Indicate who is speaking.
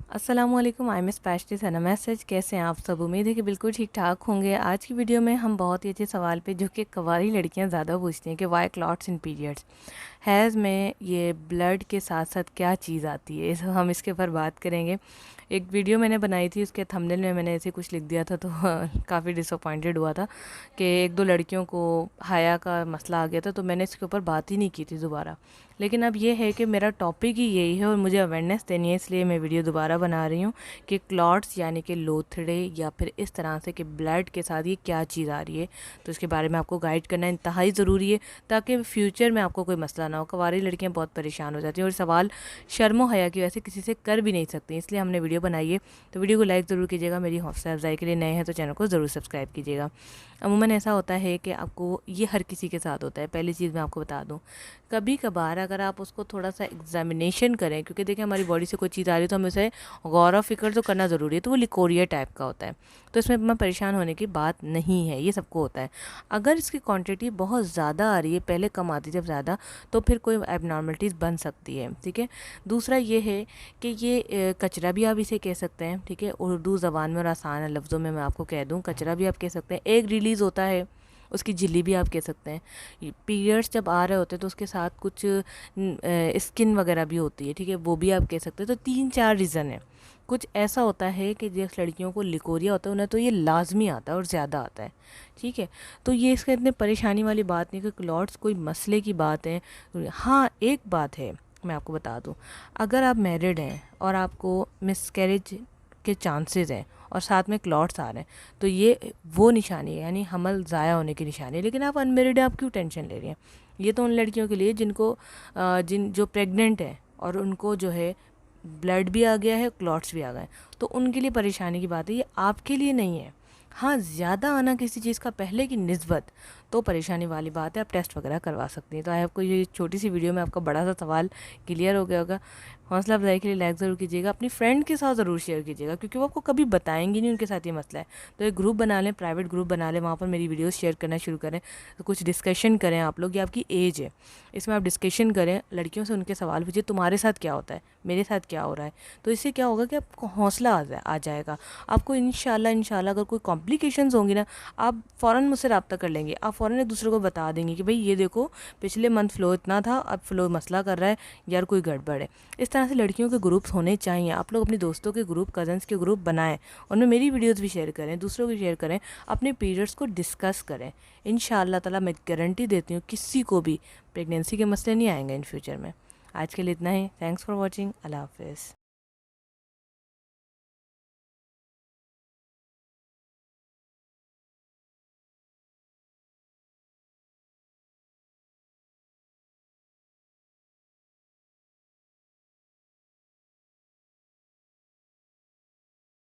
Speaker 1: अस्सलामुअलैकुम, I am specially Sana message. कैसे हैं आप सब? उम्मीद है कि बिल्कुल ठीक ठाक होंगे। आज की वीडियो में हम बहुत ही अच्छे सवाल पे जो कि कवारी लड़कियां ज़्यादा पूछती हैं कि वाई क्लॉट्स इन पीरियड्स हैज़ में ये ब्लड के साथ साथ क्या चीज़ आती है, हम इसके ऊपर बात करेंगे। एक वीडियो मैंने बनाई थी, उसके थंबनेल में मैंने ऐसे कुछ लिख दिया था तो काफ़ी डिसअपॉइंटेड हुआ था कि एक दो लड़कियों को हया का मसला आ गया था, तो मैंने इसके ऊपर बात ही नहीं की थी दोबारा। लेकिन अब ये है कि मेरा टॉपिक ही यही है और मुझे अवेयरनेस देनी है, इसलिए मैं वीडियो दोबारा बना रही हूँ कि क्लॉट्स यानी कि लोथड़े या फिर इस तरह से कि ब्लड के साथ ये क्या चीज़ आ रही है, तो इसके बारे में आपको गाइड करना इंतहाई ज़रूरी है ताकि फ्यूचर में आपको कोई मसला ना हो। कवारी लड़कियाँ बहुत परेशान हो जाती हैं और सवाल शर्मो हया की वजह से किसी से कर भी नहीं सकती, इसलिए हमने वीडियो बनाई है। तो वीडियो को लाइक ज़रूर कीजिएगा। मेरी हौसला अफजाई के लिए नए हैं तो चैनल को ज़रूर सब्सक्राइब कीजिएगा। अमूमन ऐसा होता है कि आपको ये हर किसी के साथ होता है। पहली चीज़ मैं आपको बता दूँ, कभी कभार अगर आप उसको थोड़ा सा एग्जामिनेशन करें, क्योंकि देखिए हमारी बॉडी से कोई चीज़ आ रही है तो हमें उसे गौर व फिक्र तो करना ज़रूरी है, तो वो लिकोरिया टाइप का होता है, तो इसमें इतना परेशान होने की बात नहीं है, ये सबको होता है। अगर इसकी क्वांटिटी बहुत ज़्यादा आ रही है, पहले कम आती जब ज़्यादा, तो फिर कोई एबनॉर्मलिटीज़ बन सकती है। ठीक है। दूसरा ये है कि ये कचरा भी आप इसे कह सकते हैं। ठीक है, उर्दू ज़बान में और आसान लफ्ज़ों में मैं आपको कह दूँ, कचरा भी आप कह सकते हैं। एक रिलीज़ होता है, उसकी झिल्ली भी आप कह सकते हैं। पीरियड्स जब आ रहे होते हैं तो उसके साथ कुछ स्किन वगैरह भी होती है। ठीक है, वो भी आप कह सकते हैं। तो 3-4 रीज़न है। कुछ ऐसा होता है कि जिस लड़कियों को लिकोरिया होता है उन्हें तो ये लाजमी आता है और ज़्यादा आता है। ठीक है, तो ये इसका इतने परेशानी वाली बात नहीं कि क्लॉट्स कोई मसले की बात है। हाँ, एक बात है मैं आपको बता दूं, अगर आप मैरिड हैं और आपको मिसकैरेज के चांसेस हैं और साथ में क्लॉट्स आ रहे हैं, तो ये वो निशानी है, यानी हमल ज़ाया होने की निशानी है। लेकिन आप अनमेरिड हैं, आप क्यों टेंशन ले रही हैं? ये तो उन लड़कियों के लिए जिनको जो प्रेग्नेंट है और उनको जो है ब्लड भी आ गया है, क्लॉट्स भी आ गए, तो उनके लिए परेशानी की बात है, ये आपके लिए नहीं है। हाँ, ज़्यादा आना किसी चीज़ का पहले की निस्बत तो परेशानी वाली बात है, आप टेस्ट वगैरह करवा सकती हैं। तो आई आपको ये छोटी सी वीडियो में आपका बड़ा सा सवाल क्लियर हो गया होगा। हौसला अफजाई के लिए लाइक ज़रूर कीजिएगा, अपनी फ्रेंड के साथ ज़रूर शेयर कीजिएगा, क्योंकि वो आपको कभी बताएंगी नहीं उनके साथ ये मसला है। तो एक ग्रुप बना लें, प्राइवेट ग्रुप बना लें, वहाँ पर मेरी वीडियोस शेयर करना शुरू करें, तो कुछ डिस्कशन करें आप लोग। ये आपकी एज है, इसमें आप डिस्कशन करें, लड़कियों से उनके सवाल पूछिए, तुम्हारे साथ क्या होता है, मेरे साथ क्या हो रहा है। तो इससे क्या होगा कि आपको हौसला आ जाएगा। आपको इंशाल्लाह अगर कोई कॉम्प्लिकेशंस होंगी ना, आप फ़ौरन मुझसे रब्ता कर लेंगे, आप फ़ौरन एक दूसरे को बता देंगे कि भाई ये देखो, पिछले मंथ फ़्लो इतना था, अब फ़्लो मसला कर रहा है, यार कोई गड़बड़ है। इस तरह से लड़कियों के ग्रुप्स होने चाहिए। आप लोग अपने दोस्तों के ग्रुप, कज़न्स के ग्रुप बनाएं, उनमें मेरी वीडियोज़ भी शेयर करें, दूसरों की शेयर करें, अपने पीरियड्स को डिस्कस करें। इंशाअल्लाह ताला मैं गारंटी देती हूँ किसी को भी प्रेगनेंसी के मसले नहीं आएंगे इन फ्यूचर में। आज के लिए इतना ही। Thanks for watching. अल्लाह हाफिज़।